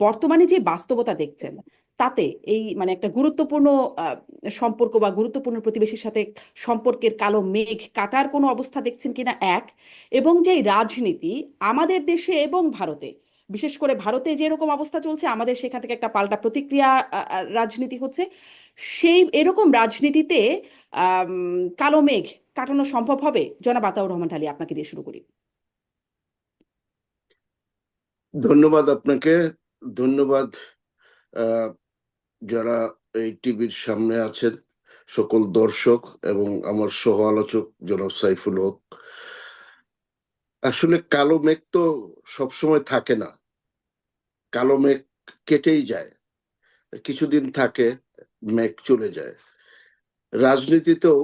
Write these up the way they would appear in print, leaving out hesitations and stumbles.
বর্তমানে যে বাস্তবতা দেখছেন তাতে এই মানে একটা গুরুত্বপূর্ণ আহ, সম্পর্ক বা গুরুত্বপূর্ণ প্রতিবেশীর সাথে সম্পর্কের কালো মেঘ কাটার কোনো অবস্থা দেখছেন কিনা, এক। এবং যে রাজনীতি আমাদের দেশে এবং ভারতে, বিশেষ করে ভারতে যেরকম অবস্থা চলছে, আমাদের সেখান থেকে একটা পাল্টা প্রতিক্রিয়া রাজনীতি হচ্ছে, সেই এরকম রাজনীতিতে কালো মেঘ কাটানো সম্ভব হবে? জনাব আতাউর রহমান ঢালী, আপনাকে দিয়ে শুরু করি। ধন্যবাদ আপনাকে। ধন্যবাদ আহ, যারা এই টিভির সামনে আছেন, সকল দর্শক এবং আমার সহ আলোচক জনাব সাইফুল হক। আসলে কালো মেঘ তো সবসময় থাকে না। কালো মেঘ কেটেই যায়, কিছুদিন থাকে, মেঘ চলে যায়। রাজনীতিতেও,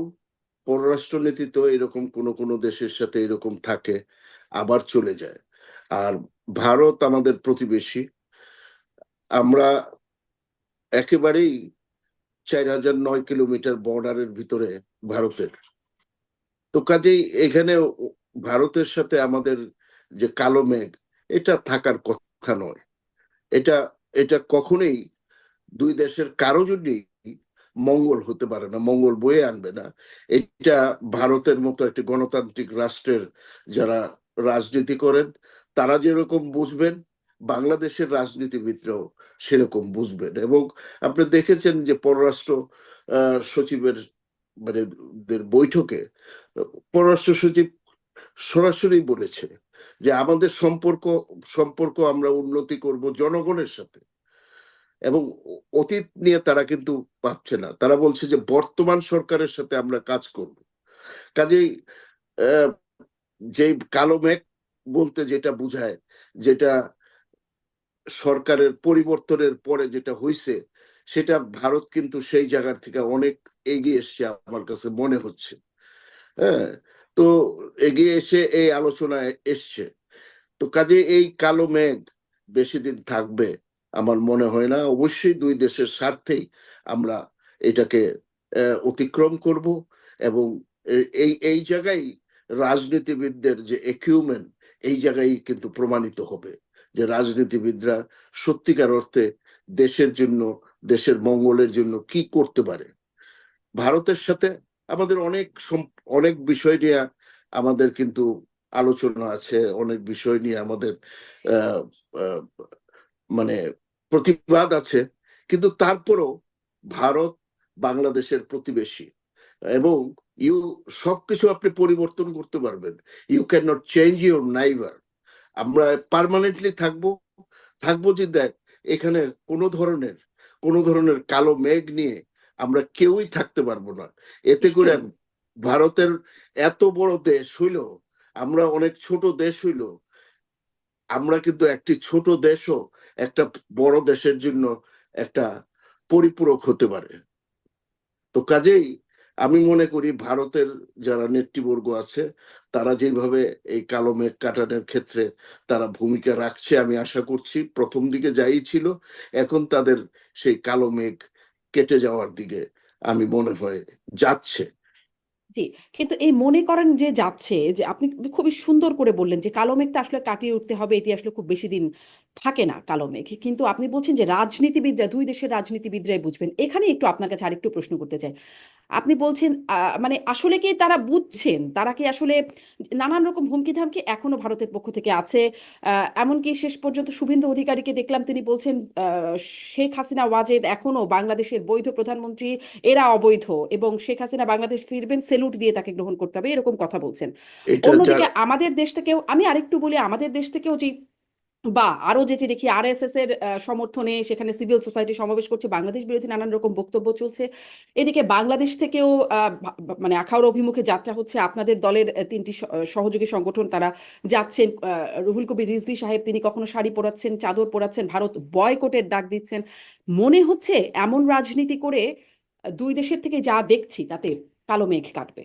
পররাষ্ট্রনীতিতেও এরকম কোনো কোনো দেশের সাথে এরকম থাকে, আবার চলে যায়। আর ভারত আমাদের প্রতিবেশী। আমরা একেবারেই 4009 কিলোমিটার বর্ডারের ভিতরে ভারতের। তো কাজেই এখানে ভারতের সাথে আমাদের যে কালো মেঘ, এটা থাকার কথা নয়। এটা এটা কখনোই দুই দেশের কারো জন্যই মঙ্গল হতে পারে না, মঙ্গল বয়ে আনবে না। এটা ভারতের মতো একটি গণতান্ত্রিক রাষ্ট্রের যারা রাজনীতি করেন তারা যেরকম বুঝবেন, বাংলাদেশের রাজনীতিবিদরাও সেরকম বুঝবেন। এবং আপনি দেখেছেন যে পররাষ্ট্র সচিবের মানে দের বৈঠকে পররাষ্ট্র সচিব সরাসরি বলেছে যে আমাদের সম্পর্ক সম্পর্ক আমরা উন্নতি করব জনগণের সাথে। এবং অতীত নিয়ে তারা কিন্তু ভাবছে না, তারা বলছে যে বর্তমান সরকারের সাথে আমরা কাজ করব। কাজেই আহ, যে কালো মেঘ বলতে যেটা বোঝায়, যেটা সরকারের পরিবর্তনের পরে যেটা হয়েছে, সেটা ভারত কিন্তু সেই জায়গার থেকে অনেক এগিয়ে এসছে আমার কাছে মনে হচ্ছে। হ্যাঁ, তো এগিয়ে এসে এই আলোচনায় এসছে। তো কাজে এই কালো মেঘ বেশি দিন থাকবে আমার মনে হয় না। অবশ্যই দুই দেশের স্বার্থেই আমরা এটাকে অতিক্রম করব। এবং এই এই জায়গায় রাজনীতিবিদদের যে একিউমেন, এই জায়গায় কিন্তু প্রমাণিত হবে যে রাজনীতিবিদরা সত্যিকার অর্থে দেশের জন্য, দেশের মঙ্গলের জন্য কি করতে পারে। ভারতের সাথে আমাদের অনেক বিষয় নিয়ে আমাদের কিন্তু আলোচনা আছে, অনেক বিষয় নিয়ে আমাদের আহ, আহ, মানে প্রতিবাদ আছে। কিন্তু তারপরও ভারত বাংলাদেশের প্রতিবেশী। এবং ইউ সবকিছু আপনি পরিবর্তন করতে পারবেন, you can not change your neighbour. আমরা পার্মানেন্টলি থাকবো, থাকবো যে দেখ এখানে কোনো ধরনের কালো মেঘ নিয়ে আমরা কেউই থাকতে পারবো না। এতে করে নিশ্চয়ই। ভারতের এত বড় দেশ হইল, আমরা অনেক ছোট দেশ হইল, আমরা কিন্তু একটি ছোট দেশও একটা বড় দেশের জন্য একটা পরিপূরক হতে পারে। তো কাজেই আমি মনে করি ভারতের যারা নেতৃবর্গ আছে তারা যেভাবে এই কালো মেঘ কাটানোর ক্ষেত্রে তারা ভূমিকা রাখছে, আমি আশা করছি প্রথম দিকে যাই ছিল, এখন তাদের সেই কালো মেঘ কেটে যাওয়ার দিকে আমি মনে হয় যাচ্ছে। জি। কিন্তু এই মনে করেন যে যাচ্ছে, যে আপনি খুবই সুন্দর করে বললেন যে কালো মেঘটা আসলে কাটিয়ে উঠতে হবে, এটি আসলে খুব বেশি দিন থাকে না কালো মেঘ। কিন্তু আপনি বলছেন যে রাজনীতিবিদরা, দুই দেশের রাজনীতিবিদরাই বুঝবেন। এখানে একটু আপনার কাছে আরেকটু প্রশ্ন করতে চাই। আপনি বলছেন মানে আসলে কি তারা বুঝছেন? তারা কি আসলে, নানান রকম হুমকি ধামকি এখনো ভারতের পক্ষ থেকে আছে। এমনকি শেষ পর্যন্ত শুভেন্দু অধিকারীকে দেখলাম, তিনি বলছেন শেখ হাসিনা ওয়াজেদ এখনো বাংলাদেশের বৈধ প্রধানমন্ত্রী, এরা অবৈধ, এবং শেখ হাসিনা বাংলাদেশ ফিরবেন সেলুট দিয়ে তাকে গ্রহণ করতে হবে, এরকম কথা বলছেন। এটা অন্যদিকে যার আমাদের দেশ থেকেও, আমি আরেকটু বলি, আমাদের দেশ থেকেও যে বা আরো যেটি দেখি আরএসএস এর সমর্থনে সেখানে সিভিল সোসাইটি সমাবেশ করছে, বাংলাদেশ বিরোধী নানান রকম বক্তব্য চলছে। এদিকে বাংলাদেশ থেকেও আখাউড়া অভিমুখে যাত্রা হচ্ছে। আপনাদের দলের তিনটি সহযোগী সংগঠন তারা যাচ্ছেন। রুহুল কবির রিজভী সাহেব, তিনি কখনো শাড়ি পরাচ্ছেন, চাদর পরাচ্ছেন, ভারত বয়কটের ডাক দিচ্ছেন। মনে হচ্ছে এমন রাজনীতি করে দুই দেশের থেকে যা দেখছি তাতে কালো মেঘ কাটবে।